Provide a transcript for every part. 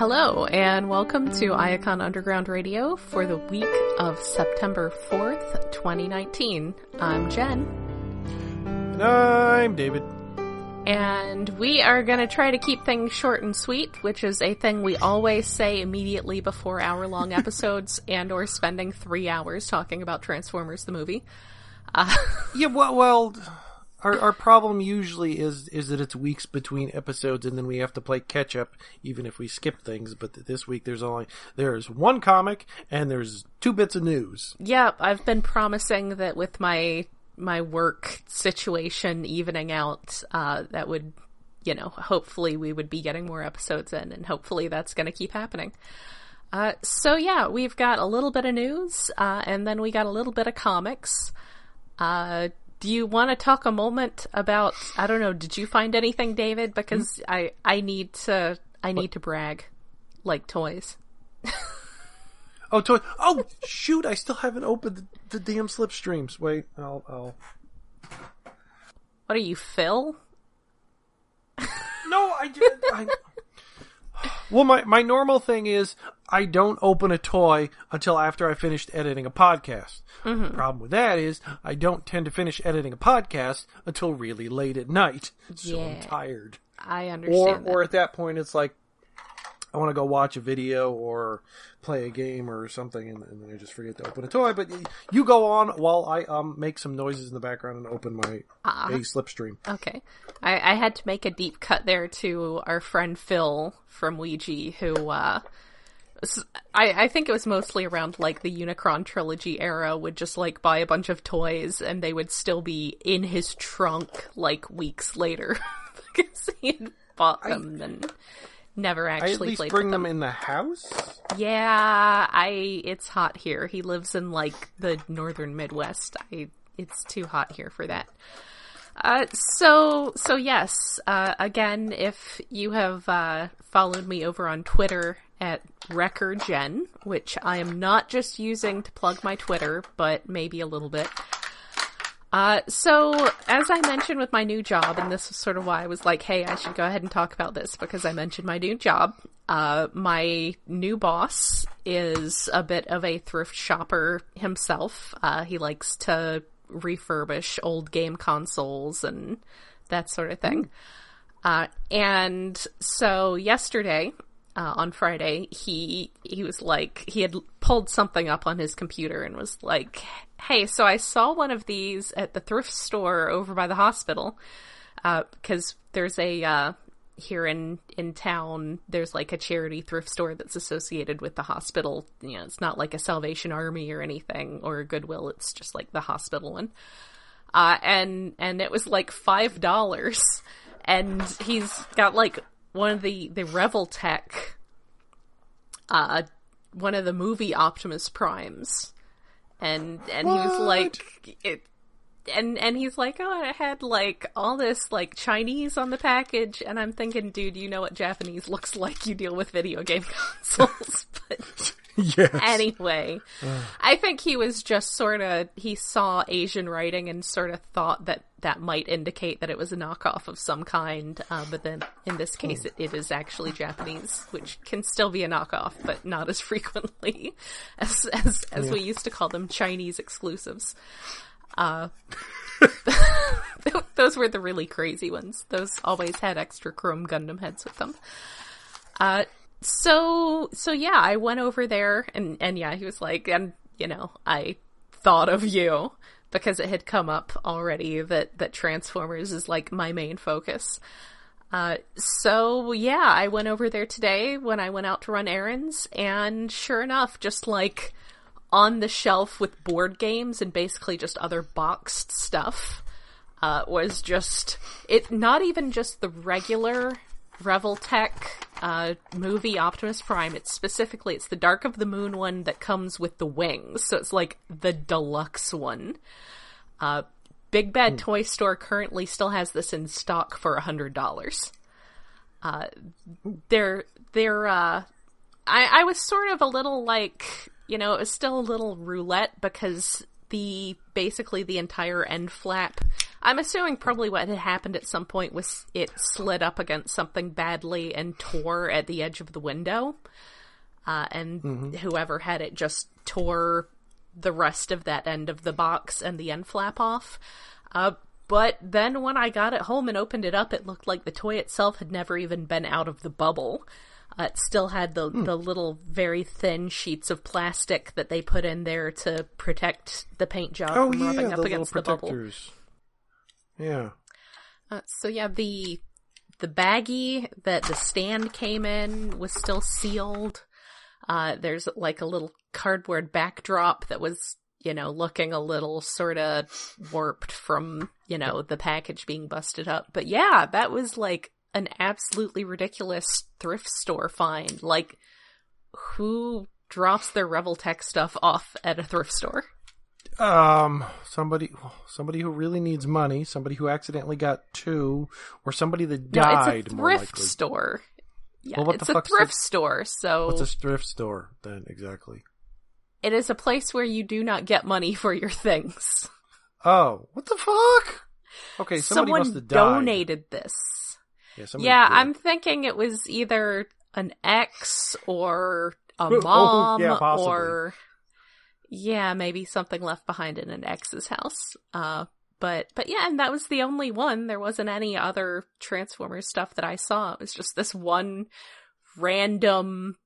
Hello, and welcome to Iacon Underground Radio for the week of September 4th, 2019. I'm Jen. And I'm David. And we are going to try to keep things short and sweet, which is a thing we always say immediately before hour-long episodes and or spending 3 hours talking about Transformers the movie. Yeah, well, our problem usually is that it's weeks between episodes, and then we have to play catch up, even if we skip things. But this week there's one comic and there's 2 bits of news. Yep, I've been promising that with my work situation evening out, that would, hopefully we would be getting more episodes in, and hopefully that's going to keep happening. So yeah, we've got a little bit of news, and then we got a little bit of comics. Do you want to talk a moment about, I don't know, did you find anything, David? Because I need to brag, like toys. Oh, toy! Oh, shoot! I still haven't opened the damn Slipstreams. Wait, I'll. What are you, Phil? No, Well, my normal thing is I don't open a toy until after I finished editing a podcast. Mm-hmm. The problem with that is I don't tend to finish editing a podcast until really late at night. So I'm tired. I understand. Or at that point, it's like I want to go watch a video or play a game or something, and then I just forget to open a toy. But you go on while I make some noises in the background and open my a Slipstream. Okay. I had to make a deep cut there to our friend Phil from Ouija, who I think it was mostly around like the Unicron trilogy era, would just like buy a bunch of toys and they would still be in his trunk like weeks later because he had bought them and never actually at least played bring with them in the house? Yeah, it's hot here. He lives in like the northern Midwest. It's too hot here for that. So yes, again, if you have followed me over on Twitter at WreckerGen, which I am not just using to plug my Twitter, but maybe a little bit. So, as I mentioned with my new job, and this was sort of why I was like, hey, I should go ahead and talk about this, because I mentioned my new job. My new boss is a bit of a thrift shopper himself. He likes to refurbish old game consoles and that sort of thing. And so yesterday, on Friday, he was like, he had pulled something up on his computer and was like, hey, so I saw one of these at the thrift store over by the hospital, because there's here in town, there's like a charity thrift store that's associated with the hospital. It's not like a Salvation Army or anything, or a Goodwill, it's just like the hospital one. And it was like $5, and he's got like one of the Reveltech, one of the movie Optimus Primes, and he was like, and he's like, oh, it had like all this like Chinese on the package, and I'm thinking, dude, you know what Japanese looks like? You deal with video game consoles. But yes. Anyway, I think he was just he saw Asian writing and sort of thought that might indicate that it was a knockoff of some kind, but then in this case it is actually Japanese, which can still be a knockoff, but not as frequently as we used to call them Chinese exclusives. Those were the really crazy ones. Those always had extra chrome Gundam heads with them. So yeah, I went over there and yeah, he was like, and I thought of you because it had come up already that Transformers is like my main focus. So yeah, I went over there today when I went out to run errands, and sure enough, just like on the shelf with board games and basically just other boxed stuff, was just, not even just the regular Reveltech movie Optimus Prime. It's the Dark of the Moon one that comes with the wings, so it's like the deluxe one. Big Bad Toy Store currently still has this in stock for $100. I was sort of a little like, it was still a little roulette, because basically the entire end flap I'm assuming probably what had happened at some point was it slid up against something badly and tore at the edge of the window. And whoever had it just tore the rest of that end of the box and the end flap off. But then when I got it home and opened it up, it looked like the toy itself had never even been out of the bubble. It still had the little very thin sheets of plastic that they put in there to protect the paint job from rubbing up against the bubble. Yeah. So yeah, the baggie that the stand came in was still sealed. There's like a little cardboard backdrop that was, looking a little sort of warped from, the package being busted up. But yeah, that was like an absolutely ridiculous thrift store find. Like, who drops their Reveltech stuff off at a thrift store? Somebody who really needs money, somebody who accidentally got two, or somebody that died. It's a more thrift likely. store. Yeah, Well, it's a thrift store, so... What's a thrift store, then, exactly? It is a place where you do not get money for your things. Oh, what the fuck? Okay, somebody must have died. Someone donated this. Yeah, I'm thinking it was either an ex or a mom or... Yeah, maybe something left behind in an ex's house. But yeah, and that was the only one. There wasn't any other Transformers stuff that I saw. It was just this one random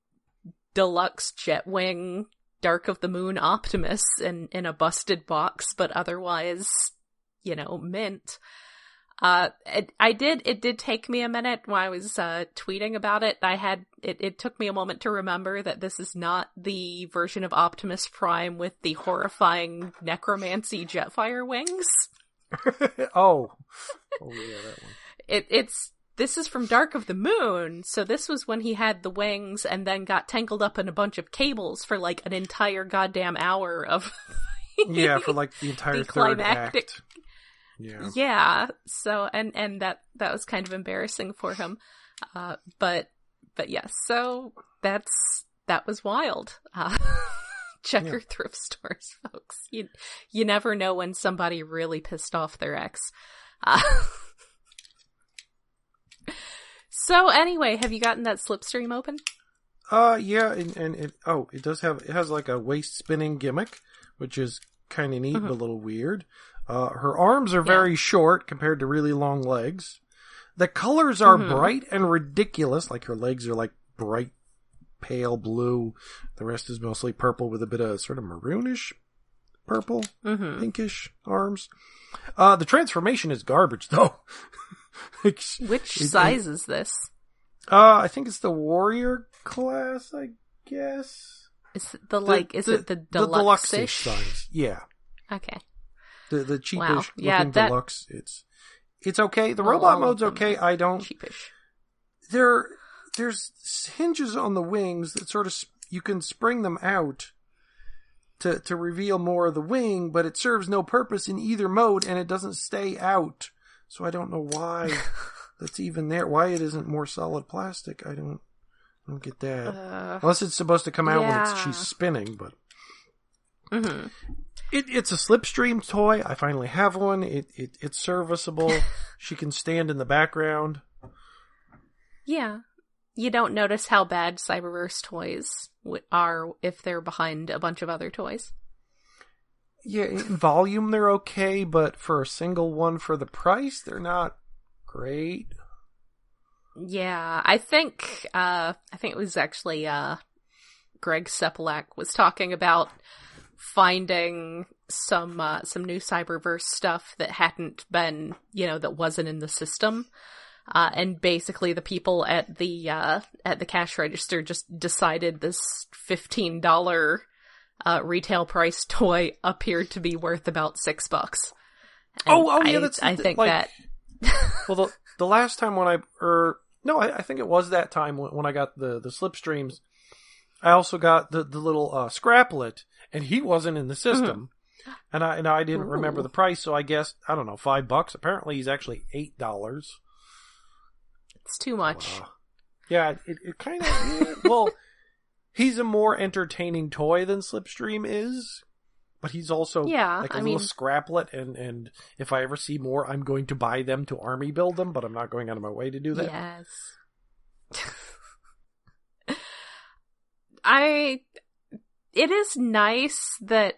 deluxe Jetwing Dark of the Moon Optimus in a busted box, but otherwise, mint. It did take me a minute when I was tweeting about it. It took me a moment to remember that this is not the version of Optimus Prime with the horrifying necromancy Jetfire wings. Oh yeah, that one. This is from Dark of the Moon, so this was when he had the wings and then got tangled up in a bunch of cables for like an entire goddamn hour of yeah, for like the entire third act. Yeah. So and that was kind of embarrassing for him. But yes, so that was wild. Check your thrift stores, folks. You never know when somebody really pissed off their ex. So anyway, have you gotten that Slipstream open? Yeah, and it has like a waist spinning gimmick, which is kind of neat but a little weird. Her arms are very short compared to really long legs. The colors are bright and ridiculous, like her legs are like bright pale blue. The rest is mostly purple with a bit of sort of maroonish purple, pinkish arms. The transformation is garbage though. Which size is this? I think it's the Warrior class, I guess. Is it the deluxe-ish? Size? Yeah. Okay. The cheapish looking deluxe. It's okay. The robot mode's okay. I don't. Cheapish. There's hinges on the wings that sort of you can spring them out to reveal more of the wing, but it serves no purpose in either mode, and it doesn't stay out. So I don't know why that's even there. Why it isn't more solid plastic? I don't get that. Unless it's supposed to come out when she's spinning, but it's a Slipstream toy. I finally have one. It's serviceable. She can stand in the background. Yeah. You don't notice how bad Cyberverse toys are if they're behind a bunch of other toys. Yeah, in volume they're okay, but for a single one for the price, they're not great. Yeah, I think it was actually Greg Sepelak was talking about finding some new Cyberverse stuff that hadn't been, that wasn't in the system. And basically the people at the cash register just decided this $15 retail price toy appeared to be worth about $6. And I think that. Well, the last time when I think it was that time when I got the Slipstreams, I also got the little Scraplet, and he wasn't in the system, and I didn't remember the price, so I guess I don't know, $5. Apparently, he's actually $8. It's too much. Yeah, it kind of well. He's a more entertaining toy than Slipstream is, but he's also like a little scraplet, and if I ever see more, I'm going to buy them to army build them, but I'm not going out of my way to do that. Yes. It is nice that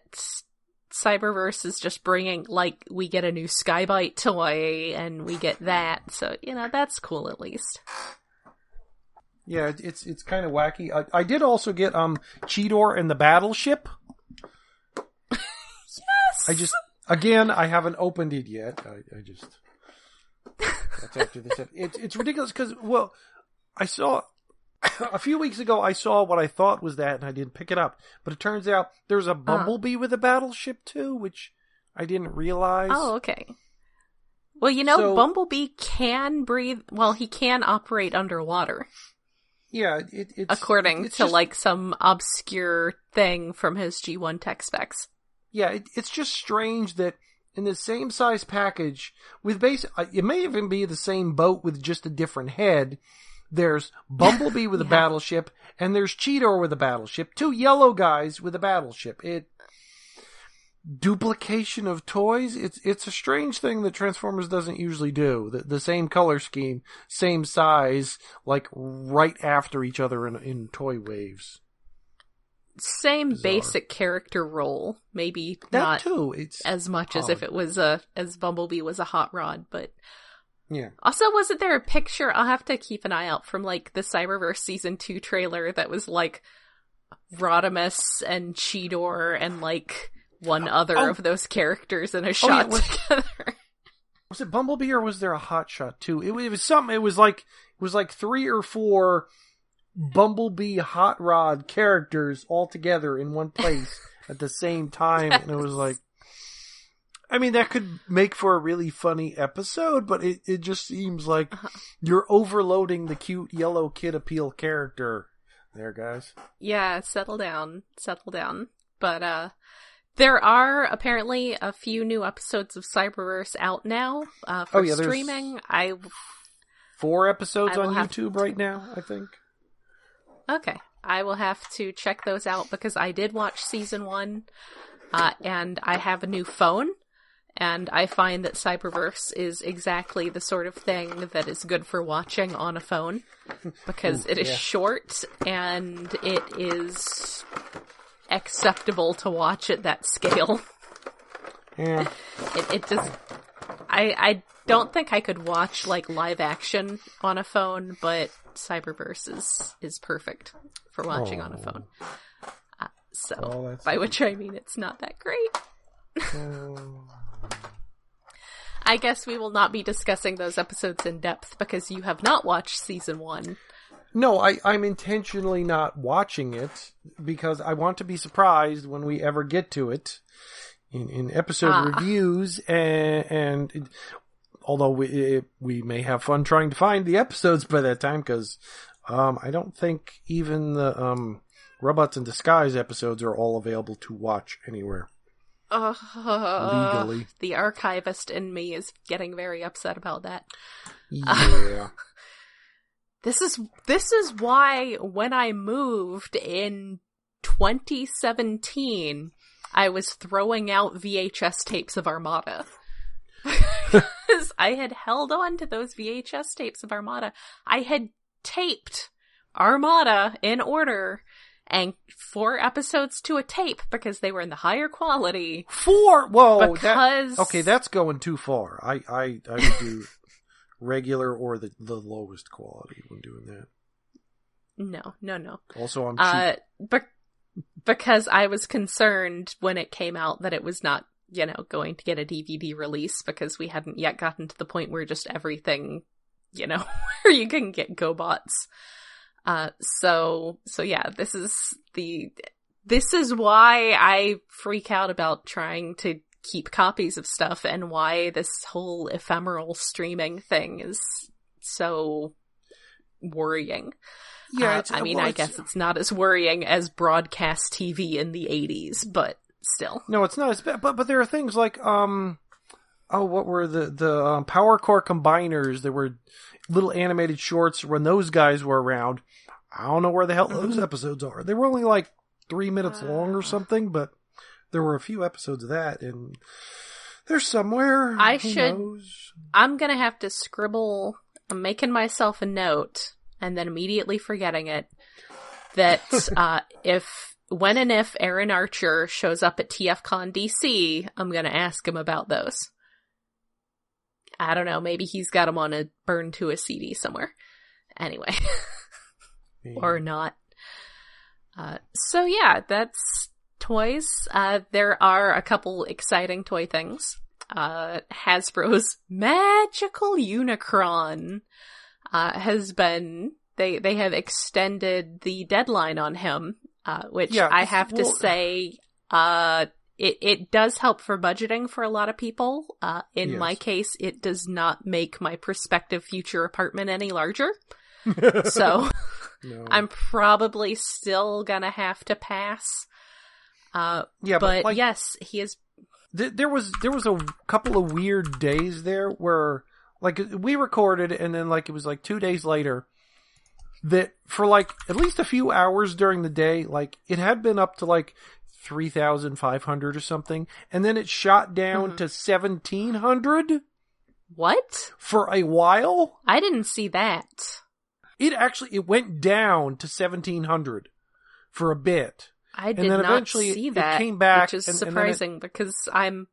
Cyberverse is just bringing, like, we get a new Skybite toy, and we get that, so, that's cool at least. Yeah, it's kind of wacky. I did also get Cheetor and the Battleship. Yes! I haven't opened it yet. That's after this. It's ridiculous because, well, I saw... A few weeks ago, I saw what I thought was that, and I didn't pick it up. But it turns out there's a Bumblebee with a battleship, too, which I didn't realize. Oh, okay. Well, Bumblebee can breathe... Well, he can operate underwater. Yeah, according to, like, some obscure thing from his G1 tech specs. Yeah, it's just strange that in the same size package, with it may even be the same boat with just a different head... There's Bumblebee with a battleship, and there's Cheetor with a battleship. 2 yellow guys with a battleship. Duplication of toys. It's a strange thing that Transformers doesn't usually do. The same color scheme, same size, like right after each other in toy waves. Same bizarre. Basic character role. Maybe that not too. It's as much odd. As if it was as Bumblebee was a hot rod, but. Yeah. Also, wasn't there a picture, I'll have to keep an eye out, from, like, the Cyberverse Season 2 trailer that was, like, Rodimus and Cheetor and, like, one other of those characters in a shot together. Was it Bumblebee or was there a hot shot, too? It was something, it was like 3 or 4 Bumblebee hot rod characters all together in one place at the same time, and it was like, I mean, that could make for a really funny episode, but it just seems like you're overloading the cute yellow kid appeal character there, guys. Yeah, settle down. But there are apparently a few new episodes of Cyberverse out now for streaming. 4 episodes on YouTube right now, I think. Okay. I will have to check those out because I did watch Season 1, and I have a new phone. And I find that Cyberverse is exactly the sort of thing that is good for watching on a phone. Because it is short, and it is acceptable to watch at that scale. Yeah. It just... I don't think I could watch, like, live action on a phone, but Cyberverse is perfect for watching on a phone. By which I mean it's not that great. I guess we will not be discussing those episodes in depth because you have not watched Season 1. No, I'm intentionally not watching it because I want to be surprised when we ever get to it in episode reviews, and although we may have fun trying to find the episodes by that time, because I don't think even the Robots in Disguise episodes are all available to watch anywhere. Legally. The archivist in me is getting very upset about that. Yeah. This is why when I moved in 2017, I was throwing out VHS tapes of Armada. Because I had held on to those VHS tapes of Armada. I had taped Armada in order, and 4 episodes to a tape because they were in the higher quality. 4? Whoa. Because... okay, that's going too far. I would do regular or the lowest quality when doing that. No. Also, I'm cheap. Because I was concerned when it came out that it was not, going to get a DVD release because we hadn't yet gotten to the point where just everything, where you can get GoBots. So yeah, this is why I freak out about trying to keep copies of stuff and why this whole ephemeral streaming thing is so worrying. Yeah, I guess it's not as worrying as broadcast TV in the 80s, but still. No, it's not as bad, but there are things like, what were the Power Core Combiners? There were little animated shorts when those guys were around. I don't know where the hell those episodes are. They were only like 3 minutes long or something, but there were a few episodes of that, and they're somewhere. I'm gonna have to scribble. I'm making myself a note and then immediately forgetting it. That when and if Aaron Archer shows up at TFCon DC, I'm gonna ask him about those. I don't know. Maybe he's got them on a burn to a CD somewhere. Anyway, or not. So yeah, that's toys. There are a couple exciting toy things. Hasbro's magical Unicron has been, they have extended the deadline on him, which I have to say, it does help for budgeting for a lot of people. In my case, it does not make my prospective future apartment any larger. So no. I'm probably still gonna have to pass. But like, yes, he is. There was a couple of weird days there where, like, we recorded, and then, like, it was like 2 days later that for like at least a few hours during the day, like, it had been up to like 3,500 or something, and then it shot down to 1,700. What? For a while? I didn't see that. It went down to 1,700 for a bit. I did not see that. It came back, which is surprising because I'm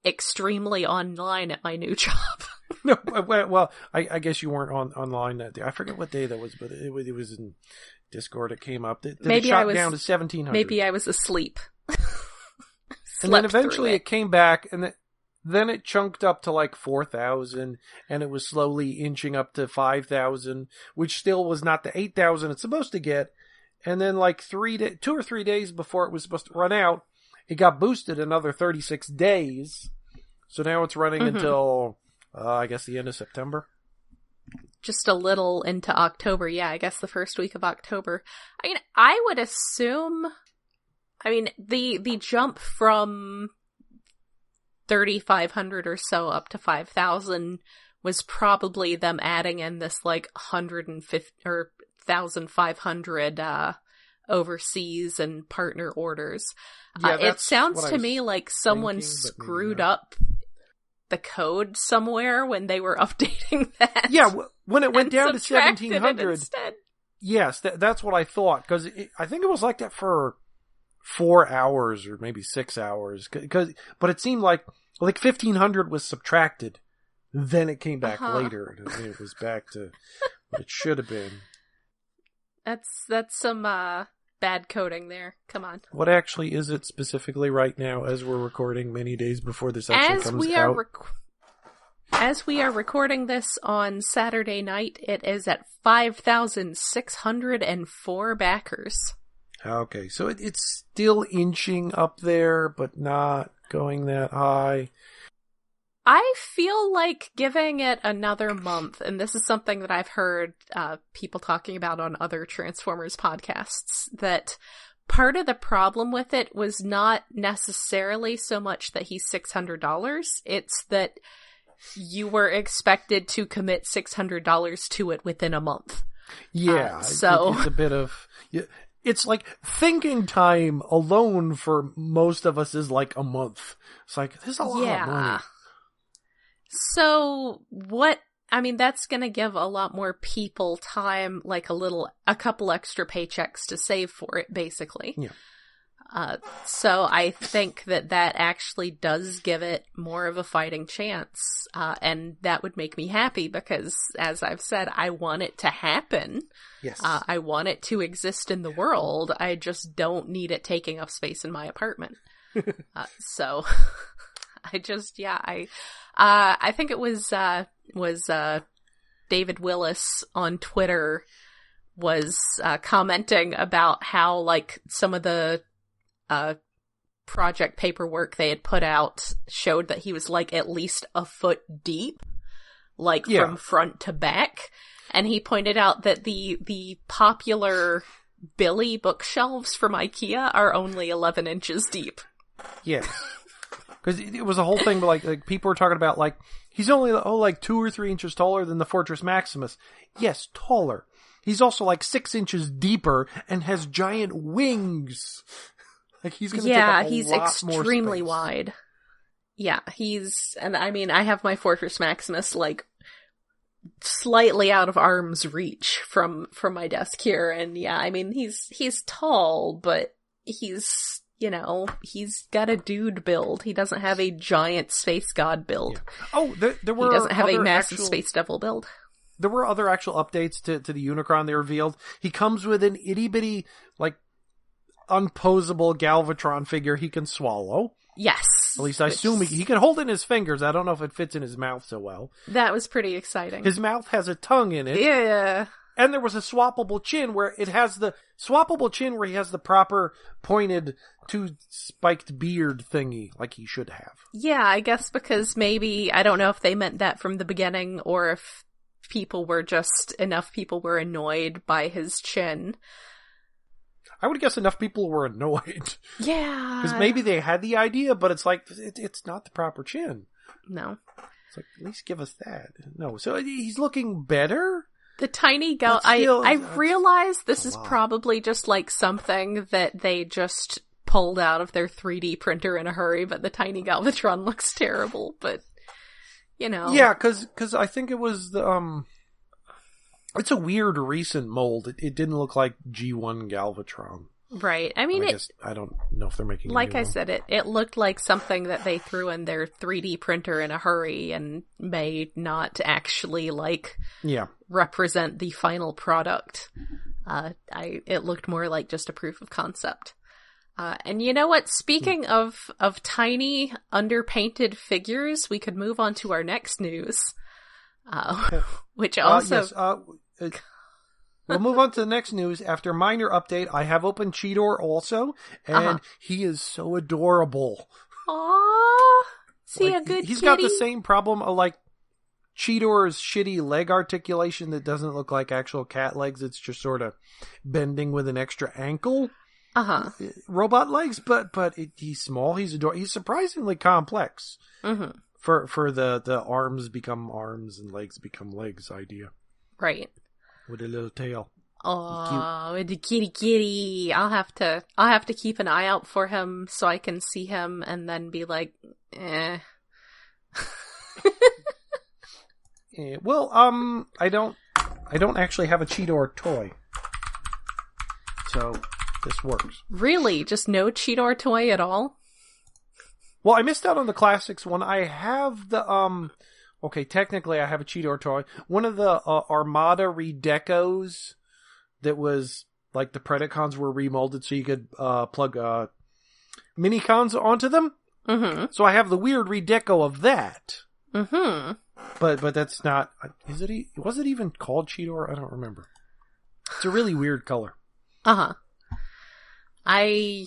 extremely online at my new job. No, well, I guess you weren't online that day. I forget what day that was, but it was in Discord. It came up. Maybe it shot down to 1,700. Maybe I was asleep. And then eventually it came back, and then it chunked up to like 4,000, and it was slowly inching up to 5,000, which still was not the 8,000 it's supposed to get. And then like 2 or 3 days before it was supposed to run out, it got boosted another 36 days. So now it's running until, I guess, the end of September. Just a little into October. Yeah, I guess the first week of October. I mean, I would assume, the jump from 3,500 or so up to 5,000 was probably them adding in this like 150 or 1,500 overseas and partner orders. It sounds to me like someone screwed up the code somewhere when they were updating that. Yeah, when it went down to 1,700. Yes, that's what I thought, because I think it was like that for 4 hours or maybe 6 hours. But it seemed like 1,500 was subtracted, then it came back later, and it was back to what it should have been. That's some bad coding there. Come on. What actually is it specifically right now as we're recording many days before this actually comes out? As we are recording this on Saturday night, it is at 5,604 backers. Okay, so it's still inching up there, but not going that high. I feel like giving it another month, and this is something that I've heard people talking about on other Transformers podcasts, that part of the problem with it was not necessarily so much that he's $600, it's that you were expected to commit $600 to it within a month. Yeah, so it's a bit of... Yeah, it's like thinking time alone for most of us is like a month. It's like, there's a lot of money. So that's going to give a lot more people time, like a couple extra paychecks to save for it, basically. Yeah. So I think that actually does give it more of a fighting chance. And that would make me happy because, as I've said, I want it to happen. Yes. I want it to exist in the world. I just don't need it taking up space in my apartment. So I think it was David Willis on Twitter was commenting about how, like, some of the project paperwork they had put out showed that he was like at least a foot deep, like from front to back. And he pointed out that the popular Billy bookshelves from IKEA are only 11 inches deep. Yes. Because it was a whole thing, but like people were talking about, like, he's only, like 2 or 3 inches taller than the Fortress Maximus. Yes, taller. He's also like 6 inches deeper and has giant wings. Like he's going to take up a he's lot more extremely space. wide. Yeah, and I mean, I have my Fortress Maximus, like, slightly out of arm's reach from my desk here, and yeah, I mean, he's tall, but he's, you know, he's got a dude build. He doesn't have a giant space god build. Yeah. Oh, there were he doesn't have a massive actual... space devil build. There were other actual updates to the Unicron they revealed. He comes with an itty-bitty, like, unposable Galvatron figure he can swallow. Yes. At least I assume he can hold it in his fingers. I don't know if it fits in his mouth so well. That was pretty exciting. His mouth has a tongue in it. Yeah. And there was a swappable chin where it has the swappable chin where he has the proper pointed two-spiked beard thingy like he should have. Yeah, I guess because maybe, I don't know if they meant that from the beginning or if enough people were annoyed by his chin. I would guess enough people were annoyed. Yeah. Because maybe they had the idea, but it's like, it's not the proper chin. No. It's like, at least give us that. No. So he's looking better? The tiny I realize this is probably just like something that they just pulled out of their 3D printer in a hurry, but the tiny Galvatron looks terrible, but, you know. Yeah, because I think it was the, it's a weird recent mold. It didn't look like G1 Galvatron. Right. I mean, I don't know if they're making like I said, it looked like something that they threw in their 3D printer in a hurry and may not actually, like, represent the final product. It looked more like just a proof of concept. And you know what? Speaking of tiny, underpainted figures, we could move on to our next news. Which also... Yes, we'll move on to the next news. After minor update, I have opened Cheetor also, and he is so adorable. Aww! See, like, a good He's kitty? got the same problem of, like, Cheetor's shitty leg articulation that doesn't look like actual cat legs. It's just sort of bending with an extra ankle. Robot legs, but he's small, he's adorable. He's surprisingly complex. Mm-hmm. For the arms become arms and legs become legs idea. Right. With a little tail. Oh, with the kitty. I'll have to keep an eye out for him so I can see him and then be like, eh. Well, I don't actually have a Cheetor toy. So this works. Really? Just no Cheetor toy at all? Well, I missed out on the classics one. I have the, okay, technically I have a Cheetor toy. One of the Armada Redecos that was, like, the Predacons were remolded so you could plug Minicons onto them. Mm-hmm. So I have the weird Redeco of that. Mm-hmm. But that's not, was it even called Cheetor? I don't remember. It's a really weird color. Uh-huh. I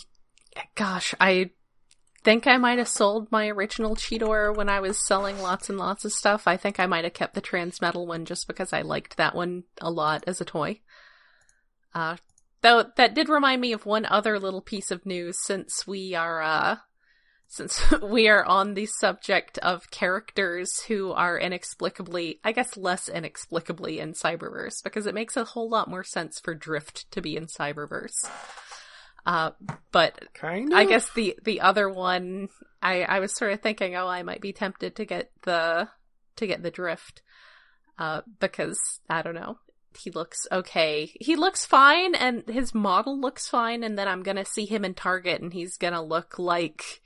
think I might have sold my original Cheetor when I was selling lots and lots of stuff. I think I might have kept the Transmetal one just because I liked that one a lot as a toy. Though that did remind me of one other little piece of news since we are on the subject of characters who are inexplicably, I guess less inexplicably in Cyberverse, because it makes a whole lot more sense for Drift to be in Cyberverse. But kind of? I guess the other one, I was sort of thinking, I might be tempted to get the Drift, because I don't know, he looks okay. He looks fine, and his model looks fine, and then I'm gonna see him in Target, and he's gonna look like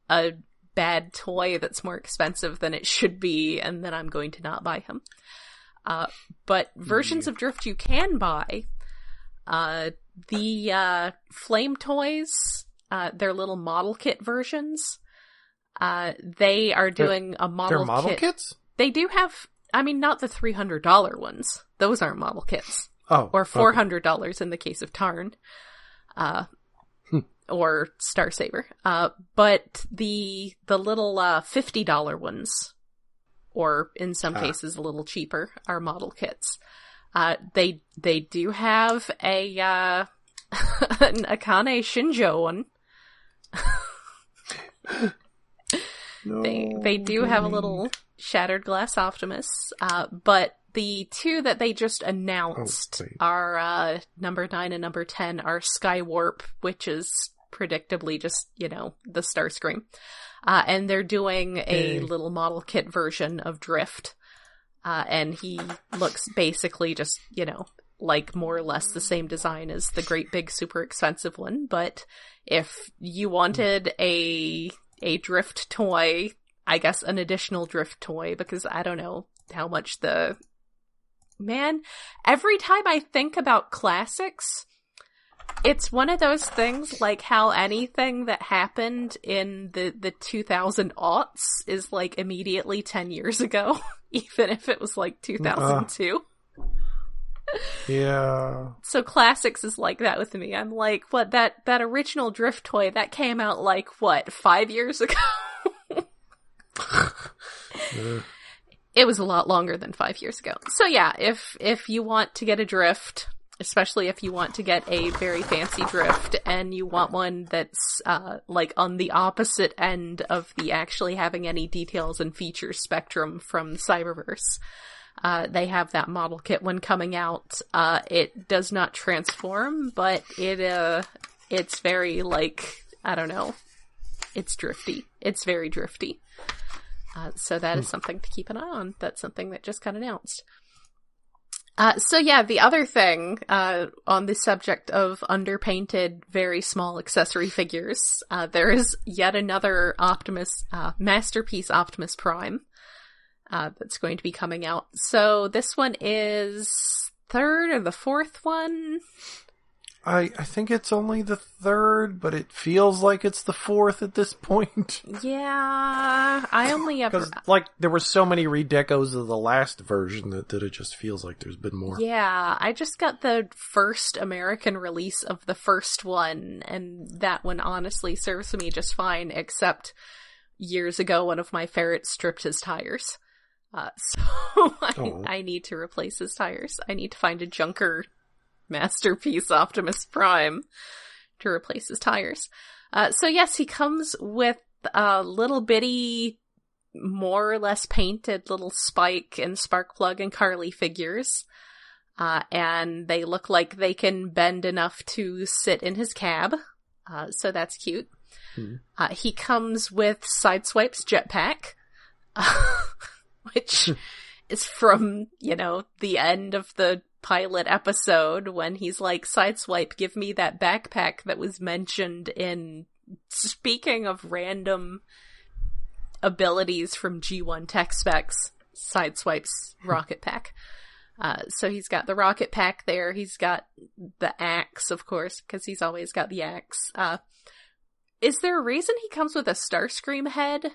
a bad toy that's more expensive than it should be, and then I'm going to not buy him. But versions of Drift you can buy. The Flame Toys, their little model kit versions, they are doing a model kit. They're model kits? They do have, I mean, not the $300 ones. Those aren't model kits. Oh. Or $400 in the case of Tarn. Or Star Saber. But the little $50 ones, or in some cases a little cheaper, are model kits. They do have a an Akane Shinjo one. No, they do have a little Shattered Glass Optimus, but the two that they just announced are number 9 and number 10 are Skywarp, which is predictably just, the Starscream. And they're doing a little model kit version of Drift. And he looks basically just, like more or less the same design as the great big super expensive one. But if you wanted a Drift toy, I guess an additional Drift toy, because I don't know how much man, every time I think about classics, it's one of those things like how anything that happened in the 2000 aughts is like immediately 10 years ago, even if it was like 2002. Yeah. So classics is like that with me. I'm like, what, that original Drift toy, that came out like, 5 years ago? It was a lot longer than 5 years ago. So yeah, if you want to get a Drift, especially if you want to get a very fancy Drift, and you want one that's, like on the opposite end of the actually having any details and feature spectrum from Cyberverse, they have that model kit one coming out. It does not transform, but it's very like, I don't know, it's drifty. It's very drifty. So that is something to keep an eye on. That's something that just got announced. So yeah, the other thing, on the subject of underpainted, very small accessory figures, there is yet another Masterpiece Optimus Prime, that's going to be coming out. So this one is third or the fourth one? I think it's only the third, but it feels like it's the fourth at this point. Yeah, I only ever... Because, like, there were so many redecos of the last version that it just feels like there's been more. Yeah, I just got the first American release of the first one, and that one honestly serves me just fine, except years ago one of my ferrets stripped his tires. So I need to replace his tires. I need to find a junker Masterpiece Optimus Prime to replace his tires. So yes, he comes with little bitty, more or less painted little Spike and Sparkplug and Carly figures. And they look like they can bend enough to sit in his cab. So that's cute. He comes with Sideswipe's jetpack, which is from, the end of the pilot episode when he's like, Sideswipe, give me that backpack that was mentioned in, speaking of random abilities from G1 Tech Specs, Sideswipe's rocket pack. So he's got the rocket pack there. He's got the axe, of course, because he's always got the axe. Is there a reason he comes with a Starscream head?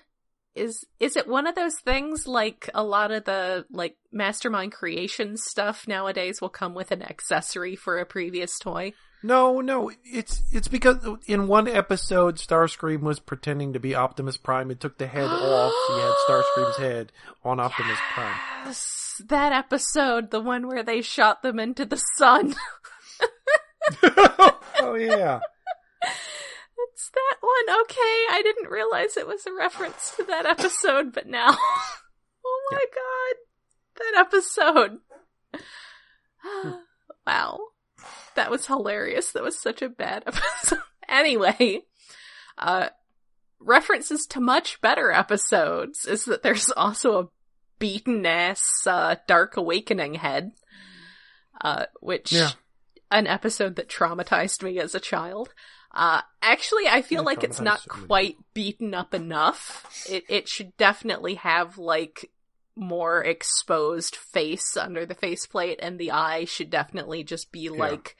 Is it one of those things like a lot of the like Mastermind Creations stuff nowadays will come with an accessory for a previous toy? No, it's because in one episode Starscream was pretending to be Optimus Prime and took the head off. He had Starscream's head on Optimus Prime. Yes, that episode, the one where they shot them into the sun. Oh yeah. It's that one. Okay, I didn't realize it was a reference to that episode, but now. Oh my god. That episode. Wow. That was hilarious. That was such a bad episode. Anyway, references to much better episodes is that there's also a beaten-ass Dark Awakening head, which, an episode that traumatized me as a child. Actually, I feel like it's not quite beaten up enough. It should definitely have, like, more exposed face under the faceplate, and the eye should definitely just be, like,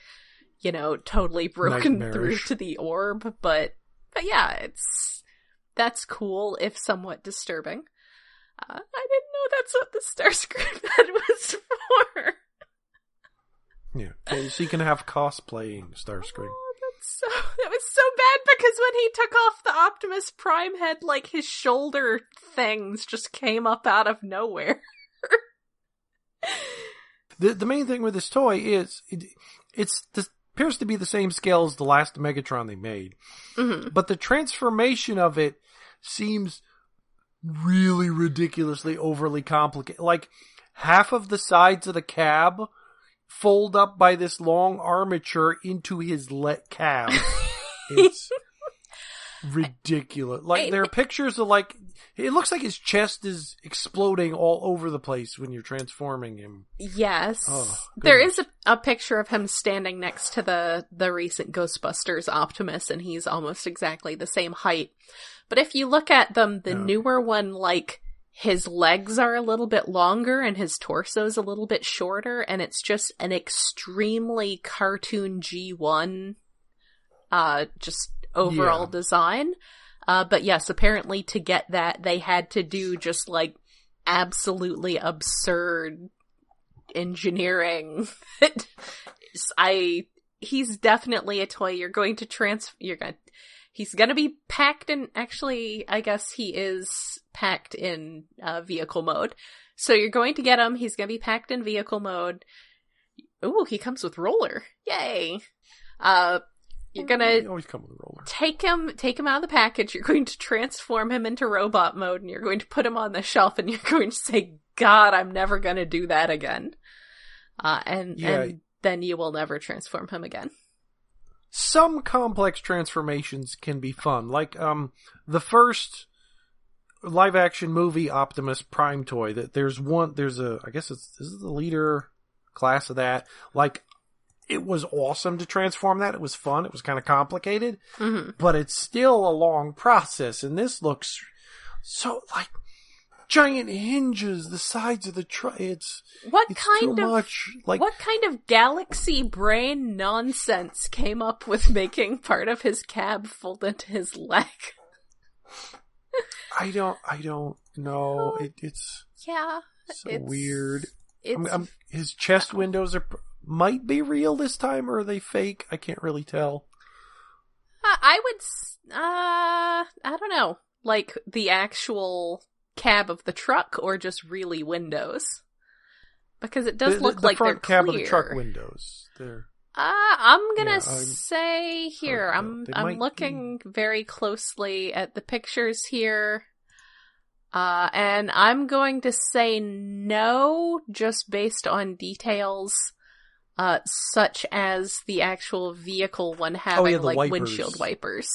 totally broken through to the orb, but yeah, that's cool, if somewhat disturbing. I didn't know that's what the Starscream head was for. Yeah, so you can have cosplaying Starscream. That was so bad because when he took off the Optimus Prime head, like, his shoulder things just came up out of nowhere. The main thing with this toy is it appears to be the same scale as the last Megatron they made. Mm-hmm. But the transformation of it seems really ridiculously overly complicated. Like, half of the sides of the cab fold up by this long armature into his cab. ridiculous. Like, there are pictures of, like, it looks like his chest is exploding all over the place when you're transforming him. Yes. Oh, there is a picture of him standing next to the recent Ghostbusters Optimus, and he's almost exactly the same height. But if you look at them, the newer one, like, his legs are a little bit longer and his torso's a little bit shorter, and it's just an extremely cartoon G1, just overall design. But yes, apparently to get that, they had to do just, like, absolutely absurd engineering. He's definitely a toy. He's gonna be packed in, actually, I guess he is packed in, vehicle mode. So you're going to get him, he's gonna be packed in vehicle mode. Ooh, he comes with roller. Yay! You're gonna always come with a roller. Take him out of the package, you're going to transform him into robot mode, and you're going to put him on the shelf, and you're going to say, God, I'm never gonna do that again. And then you will never transform him again. Some complex transformations can be fun. Like, the first live-action movie Optimus Prime toy, that I guess this is the leader class of that. Like, it was awesome to transform that. It was fun. It was kind of complicated. Mm-hmm. But it's still a long process, and this looks so, like, giant hinges, the sides of the truck. It's too much. Like, what kind of galaxy brain nonsense came up with making part of his cab fold into his leg? I don't know. It's so weird. His chest windows might be real this time, or are they fake? I can't really tell. I don't know. Like, the actual cab of the truck, or just really windows? Because it does look like they're clear. The front cab of the truck windows. They're... I'm gonna say here, I'm looking very closely at the pictures here, and I'm going to say no, just based on details, such as the actual vehicle one having, like, wipers. Windshield wipers.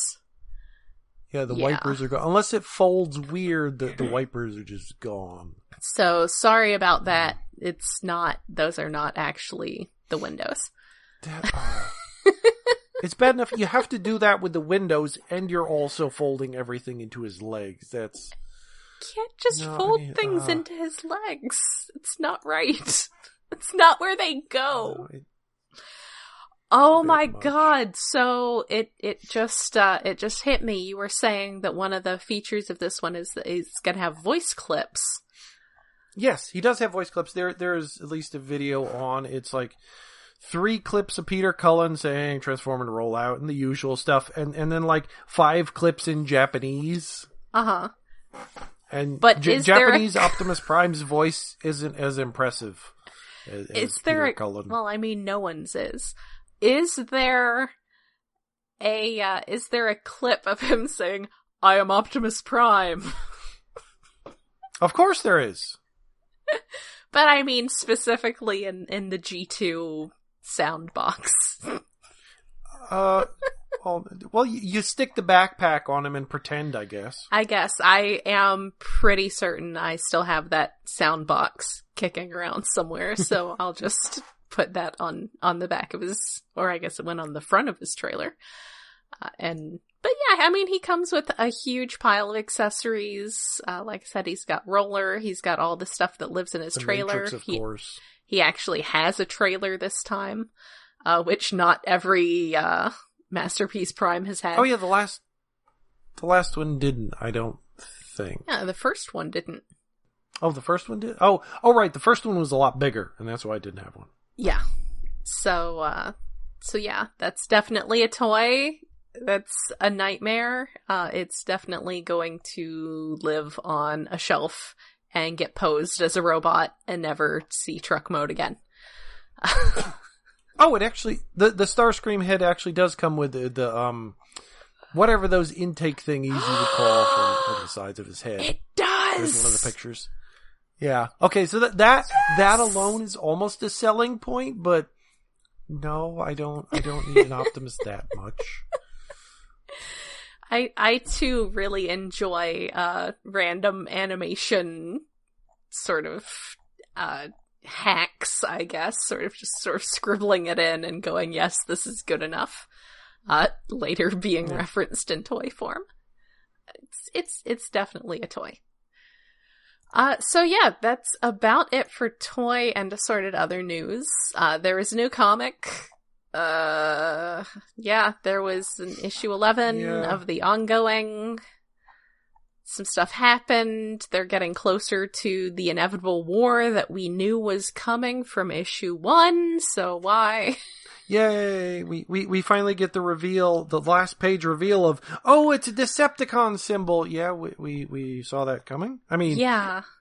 Yeah, the wipers are gone. Unless it folds weird, the wipers are just gone. So, sorry about that. Those are not actually the windows. It's bad enough you have to do that with the windows, and you're also folding everything into his legs. Can't just fold things into his legs. It's not right. It's not where they go. Oh my God. So it just hit me. You were saying that one of the features of this one is that it's going to have voice clips. Yes, he does have voice clips. There's at least a video on. It's like 3 clips of Peter Cullen saying transform and roll out and the usual stuff, and then like 5 clips in Japanese. And Japanese Optimus Prime's voice isn't as impressive as Peter Cullen. Well, I mean, no one's is. Is there a clip of him saying, "I am Optimus Prime"? Of course there is. But I mean specifically in the G2 sound box. Well, you stick the backpack on him and pretend, I guess. I am pretty certain I still have that sound box kicking around somewhere, so I'll just put that on the back of his, or I guess it went on the front of his trailer. But yeah, I mean, he comes with a huge pile of accessories. Like I said, he's got roller, he's got all the stuff that lives in his trailer. Matrix, of course. He actually has a trailer this time, which not every Masterpiece Prime has had. Oh yeah, the last one didn't, I don't think. Yeah, the first one didn't. Oh, the first one did? Oh, right, the first one was a lot bigger, and that's why I didn't have one. Yeah. So yeah, that's definitely a toy. That's a nightmare. It's definitely going to live on a shelf and get posed as a robot and never see truck mode again. Oh, it actually, the Starscream head actually does come with the whatever those intake thingies you would call from the sides of his head. It does! There's one of the pictures. Yeah. Okay, so that alone is almost a selling point, but no, I don't need an Optimus that much. I too really enjoy random animation sort of hacks, I guess, sort of scribbling it in and going, yes, this is good enough. Later being referenced in toy form. It's definitely a toy. So yeah, that's about it for toy and assorted other news. There was a new comic. There was an issue 11 of the ongoing. Some stuff happened. They're getting closer to the inevitable war that we knew was coming from issue 1, so why? Yay! We finally get the reveal, the last page reveal of, oh, it's a Decepticon symbol. Yeah, we saw that coming. I mean,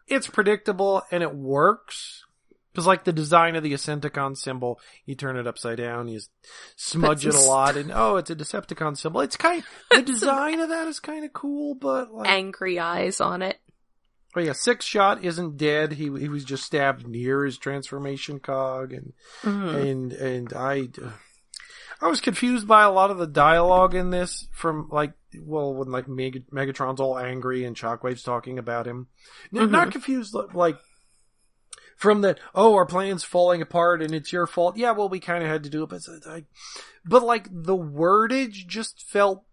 it's predictable and it works. Because like the design of the Ascenticon symbol, you turn it upside down, you smudge it a lot, and oh, it's a Decepticon symbol. It's the design of that is kind of cool, but like angry eyes on it. Oh yeah, Six Shot isn't dead. He was just stabbed near his transformation cog, and I was confused by a lot of the dialogue in this. From when like Megatron's all angry and Shockwave's talking about him. Not confused like from that. Oh, our plan's falling apart and it's your fault. Yeah, well, we kind of had to do it, but like the wordage just felt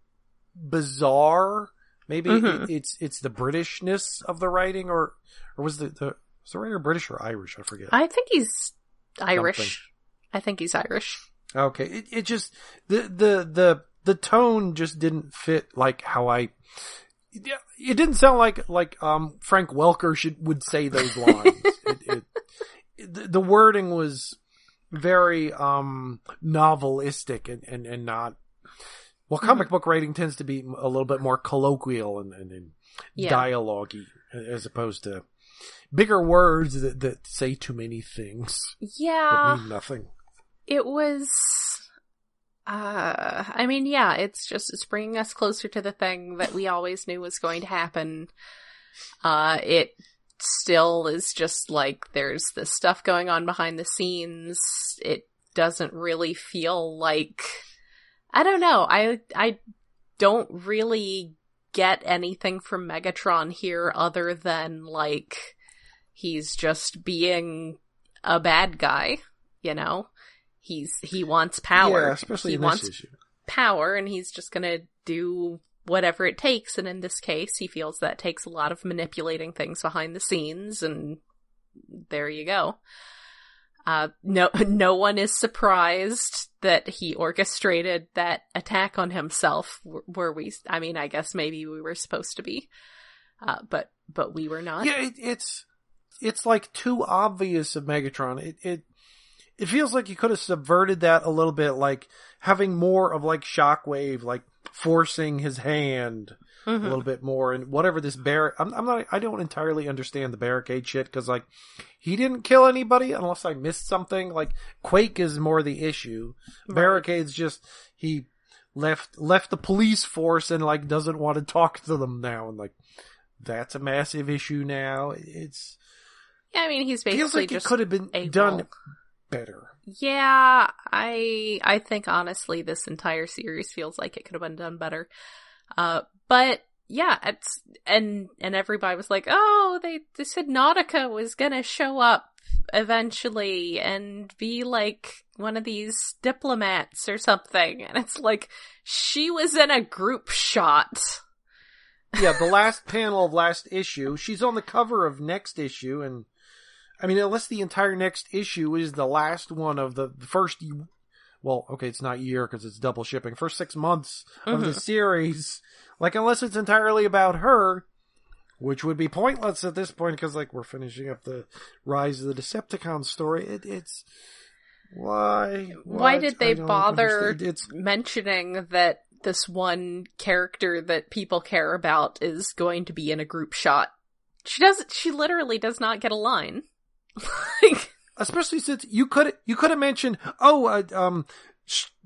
bizarre. Maybe it's the Britishness of the writing, or was the writer British or Irish? I forget. I think he's Irish. Something. I think he's Irish. Okay, it just the tone just didn't fit like how I. It didn't sound like Frank Welker would say those lines. The wording was very novelistic and not. Well, comic book writing tends to be a little bit more colloquial and dialogue-y, as opposed to bigger words that say too many things. Yeah. That mean nothing. It was, it's bringing us closer to the thing that we always knew was going to happen. It still is just like there's this stuff going on behind the scenes. It doesn't really feel like... I don't know. I don't really get anything from Megatron here other than, like, he's just being a bad guy, you know? He wants power. Yeah, especially in this issue. Power, and he's just gonna do whatever it takes, and in this case, he feels that takes a lot of manipulating things behind the scenes, and there you go. No one is surprised that he orchestrated that attack on himself. Were we? I mean, I guess maybe we were supposed to be, but we were not. Yeah, it's like too obvious of Megatron. It feels like you could have subverted that a little bit, like having more of like Shockwave, like forcing his hand a little bit more, and whatever this I don't entirely understand the barricade shit, because like he didn't kill anybody unless I missed something. Like Quake is more the issue. Right. Barricade's just he left the police force and like doesn't want to talk to them now, and like that's a massive issue now. It's I mean, he's basically feels like just it could have been done better. Yeah, I think honestly this entire series feels like it could have been done better. But yeah, and everybody was like, oh, they said Nautica was gonna show up eventually and be like one of these diplomats or something, and it's like she was in a group shot. Yeah, the last panel of last issue, she's on the cover of next issue, and I mean, unless the entire next issue is the last one of the first, well, okay, it's not year because it's double shipping, first 6 months of the series, like, unless it's entirely about her, which would be pointless at this point because, like, we're finishing up the Rise of the Decepticon story. It's why did they bother mentioning that this one character that people care about is going to be in a group shot? She literally does not get a line. Like, especially since you could have mentioned,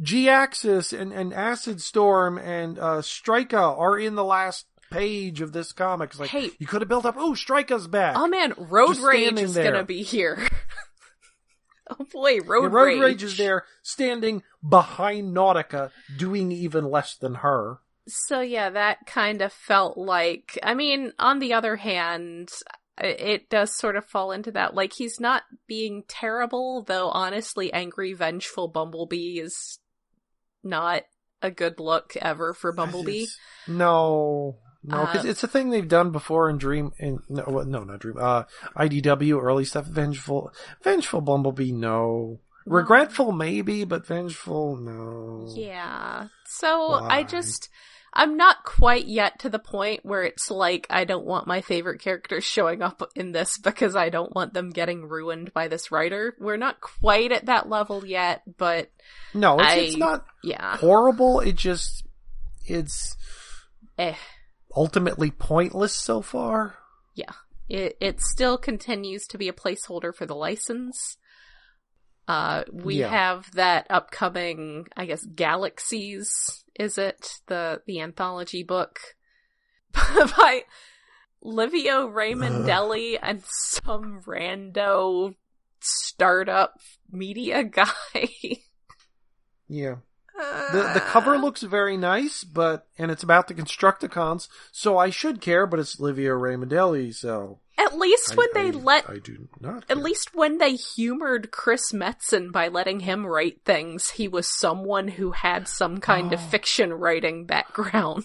G-Axis and Acid Storm and Strika are in the last page of this comic. It's like, hey, you could have built up, Strika's back. Oh man, Road Rage is gonna be here. Oh boy, Road Rage. Rage is there, standing behind Nautica, doing even less than her. So yeah, that kind of felt like, I mean, on the other hand, it does sort of fall into that. Like, he's not being terrible, though honestly, angry, vengeful Bumblebee is not a good look ever for Bumblebee. No, because it's a thing they've done before in not Dream, IDW, early stuff. Vengeful Bumblebee, no. Regretful, maybe, but vengeful, no. Yeah. So, Why? I'm not quite yet to the point where it's like, I don't want my favorite characters showing up in this because I don't want them getting ruined by this writer. We're not quite at that level yet, but... No, it's not horrible, it's ultimately pointless so far. Yeah. It still continues to be a placeholder for the license. We have that upcoming, I guess, Galaxies, is it? The anthology book by Livio Raimondelli and some rando startup media guy. Yeah. The cover looks very nice, and it's about the Constructicons, so I should care, but it's Livio Raimondelli, so... At least when I do not care. At least when they humored Chris Metzen by letting him write things, he was someone who had some kind of fiction writing background.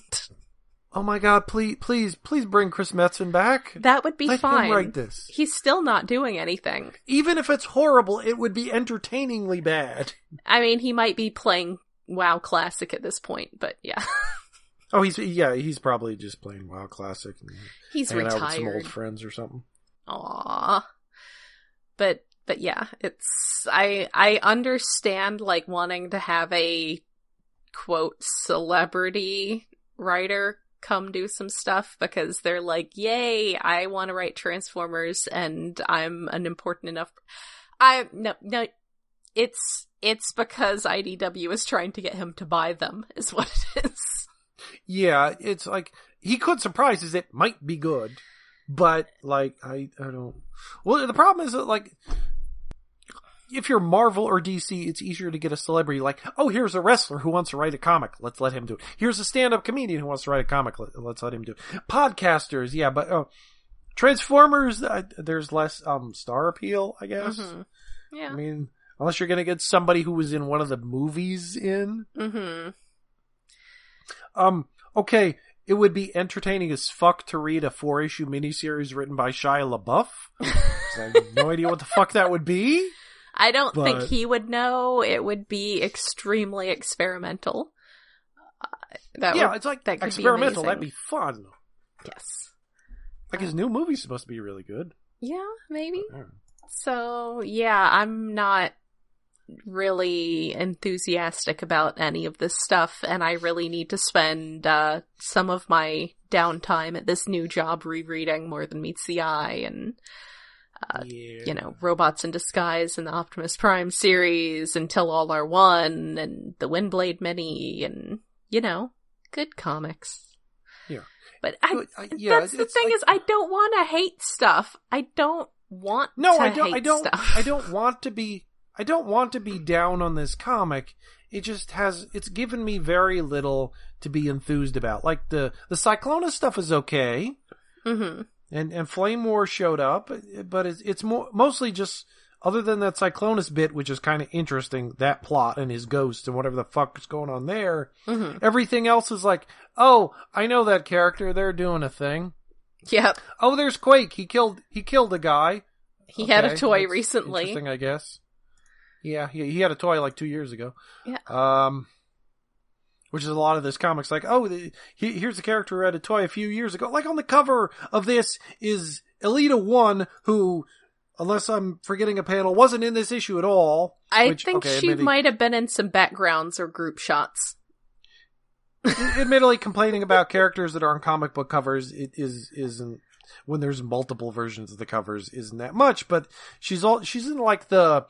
Oh my god, please bring Chris Metzen back. That would be fine. Let him write this. He's still not doing anything. Even if it's horrible, it would be entertainingly bad. I mean, he might be playing WoW Classic at this point, but yeah. Oh, he's probably just playing WoW Classic. And he's hanging retired. Out with some old friends or something. Aww. But yeah, I understand, like, wanting to have a, quote, celebrity writer come do some stuff, because they're like, yay, I want to write Transformers, and I'm an important enough... No, it's because IDW is trying to get him to buy them, is what it is. Yeah, it's like, he could surprise us, it might be good, but, like, I don't... Well, the problem is that, like, if you're Marvel or DC, it's easier to get a celebrity like, oh, here's a wrestler who wants to write a comic, let's let him do it. Here's a stand-up comedian who wants to write a comic, let's let him do it. Podcasters, yeah, but Transformers, there's less star appeal, I guess. Mm-hmm. Yeah. I mean, unless you're gonna get somebody who was in one of the movies in. Mm-hmm. Okay, it would be entertaining as fuck to read a 4-issue miniseries written by Shia LaBeouf. I have no idea what the fuck that would be. I don't think he would know. It would be extremely experimental. It's like that experimental. That'd be fun. Yes. Like his new movie's supposed to be really good. Yeah, maybe. So, yeah, I'm not really enthusiastic about any of this stuff, and I really need to spend some of my downtime at this new job rereading More Than Meets the Eye, and Robots in Disguise and the Optimus Prime series, Until All Are One, and the Windblade mini, and, good comics. Yeah. But that's the thing, is I don't want to hate stuff. I don't want to hate stuff. I don't want to be down on this comic. It's given me very little to be enthused about. Like the Cyclonus stuff is okay. Mm-hmm. And Flame War showed up, but it's mostly just, other than that Cyclonus bit, which is kind of interesting, that plot and his ghost and whatever the fuck is going on there. Mm-hmm. Everything else is like, oh, I know that character, they're doing a thing. Yep. Oh, there's Quake, he killed a guy. He had a toy recently. Interesting, I guess. Yeah, he had a toy like 2 years ago. Yeah. Which is a lot of this comics, like, oh, here's a character who had a toy a few years ago. Like, on the cover of this is Elita 1, who, unless I'm forgetting a panel, wasn't in this issue at all. I think she might have been in some backgrounds or group shots. Admittedly, complaining about characters that are on comic book covers isn't, when there's multiple versions of the covers, isn't that much, but she's in, like, the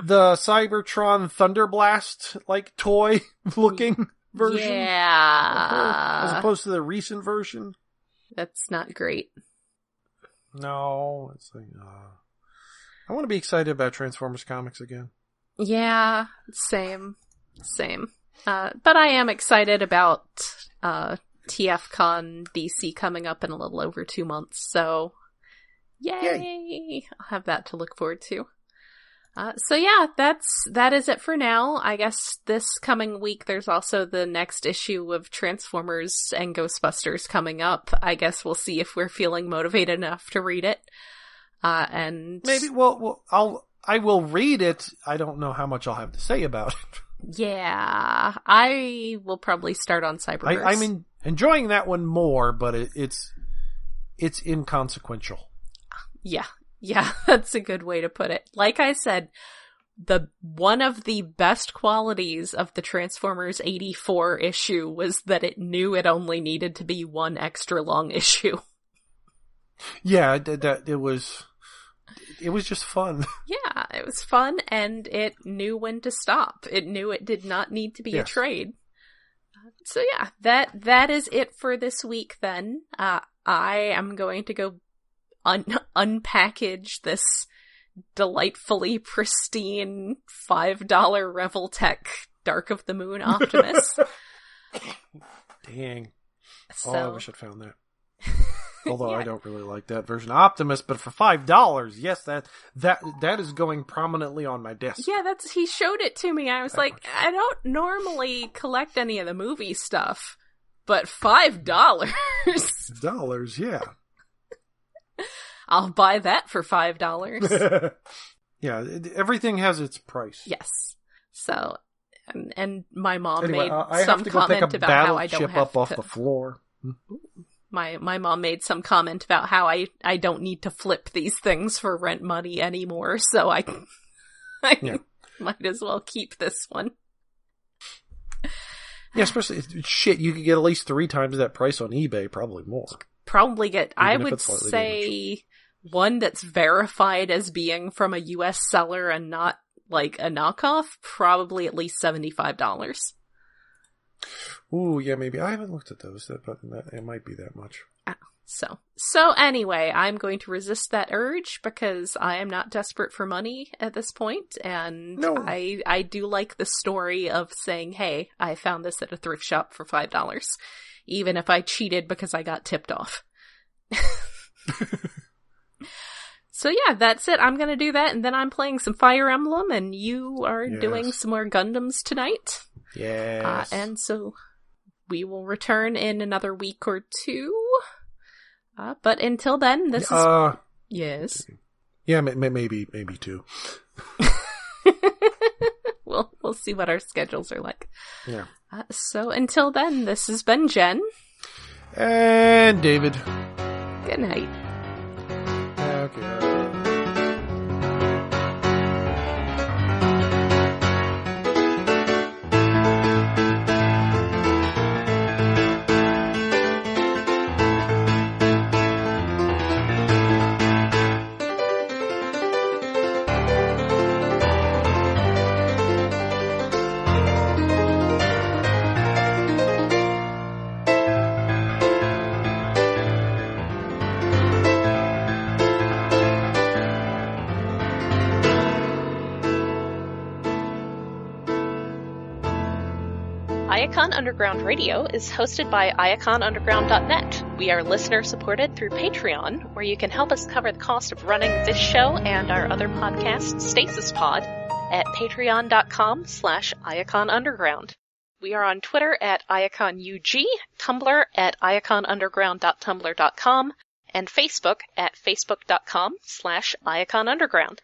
Cybertron Thunderblast, like, toy looking version. Yeah. As opposed to the recent version. That's not great. No, it's like, I want to be excited about Transformers comics again. Yeah, same. But I am excited about TFCon DC coming up in a little over 2 months, so yay! I'll have that to look forward to. So yeah, that is it for now. I guess this coming week there's also the next issue of Transformers and Ghostbusters coming up. I guess we'll see if we're feeling motivated enough to read it. And maybe I will read it. I don't know how much I'll have to say about it. Yeah, I will probably start on Cyberverse. I'm enjoying that one more, but it's inconsequential. Yeah, that's a good way to put it. Like I said, one of the best qualities of the Transformers 84 issue was that it knew it only needed to be one extra long issue. Yeah, it was just fun. Yeah, it was fun, and it knew when to stop. It knew it did not need to be a trade. So yeah, that is it for this week then. I am going to go unpackage this delightfully pristine $5 Reveltech Dark of the Moon Optimus. Dang. So, I wish I'd found that. Although I don't really like that version of Optimus, but for $5, yes, that is going prominently on my desk. Yeah, he showed it to me. I was like, I don't normally collect any of the movie stuff, but $5. Dollars, yeah. I'll buy that for $5. Yeah, everything has its price. Yes. So, and my mom anyway, made I some have to go comment pick a about battle how I don't chip have up off to... the floor. My mom made some comment about how I don't need to flip these things for rent money anymore, so I might as well keep this one. Yeah, especially, shit, you could get at least 3 times that price on eBay, probably more. Probably get, I would say, one that's verified as being from a US seller and not like a knockoff, probably at least $75. Ooh, yeah, maybe. I haven't looked at those, but it might be that much. So anyway, I'm going to resist that urge because I am not desperate for money at this point, and no. I do like the story of saying, hey, I found this at a thrift shop for $5, even if I cheated because I got tipped off. So yeah, that's it. I'm gonna do that, and then I'm playing some Fire Emblem, and you are doing some more Gundams tonight. Yes. And so we will return in another week or two. But until then, this is... Yes? Yeah, maybe 2. We'll see what our schedules are like. Yeah. So until then, this has been Jen. And David. Good night. Okay. Iacon Underground Radio is hosted by iaconunderground.net. We are listener-supported through Patreon, where you can help us cover the cost of running this show and our other podcast, Stasis Pod, at patreon.com/iaconunderground. We are on Twitter at iaconug, Tumblr at iaconunderground.tumblr.com, and Facebook at facebook.com/iaconunderground.